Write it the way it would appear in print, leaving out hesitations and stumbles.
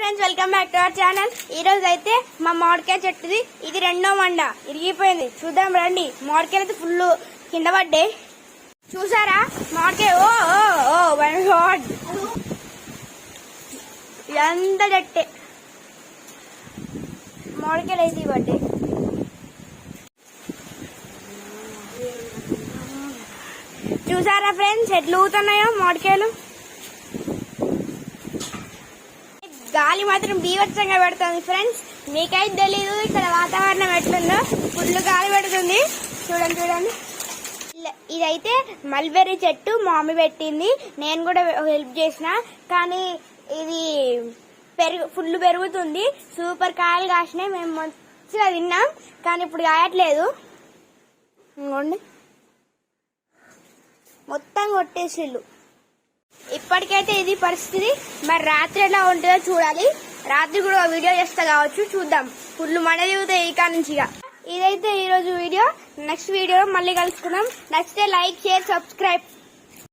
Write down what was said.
Friends, welcome back to our channel. ఈ రోజు అయితే మా మామిడికాయ చెట్టుది ఇది రెండో మండ ఇరిగిపోయింది. చూద్దాం రండి. మామిడికాయలు అయితే ఫుల్ కింద పడ్డాయి. చూసారా మామిడికాయ? ఓ ఓ ఓ మై గాడ్, ఇదంతా చెట్టే మామిడికాయలు అయితే పడ్డాయి. చూసారా ఫ్రెండ్స్ ఎట్లు ఊగుతున్నాయో మామిడికాయలు. గాలి మాత్రం బీభత్సంగా పెడుతుంది ఫ్రెండ్స్. మీకైతే తెలీదు ఇక్కడ వాతావరణం ఎట్లుందో. ఫుల్ గాలి పెడుతుంది. చూడండి చూడండి. ఇదైతే మల్బెర్రీ చెట్టు మమ్మీ పెట్టింది. నేను కూడా హెల్ప్ చేసిన. కానీ ఇది ఫుల్ పెరుగుతుంది. సూపర్ కాయలు కాసినాయి. మేము మంచిగా తిన్నాం. కానీ ఇప్పుడు కాయట్లేదు. ఇంకోండి మొత్తం కొట్టేసిళ్ళు. ఇప్పటికైతే ఇది పరిస్థితి. మరి రాత్రి ఎలా ఉంటుందో చూడాలి. రాత్రి కూడా వీడియో చేస్తా కావచ్చు, చూద్దాం. ఫుల్ మండ దిగుతాయి ఇక నుంచి. ఇదైతే ఈ రోజు వీడియో. నెక్స్ట్ వీడియో మళ్ళీ కలుసుకుందాం. నచ్చితే లైక్, షేర్, సబ్స్క్రైబ్.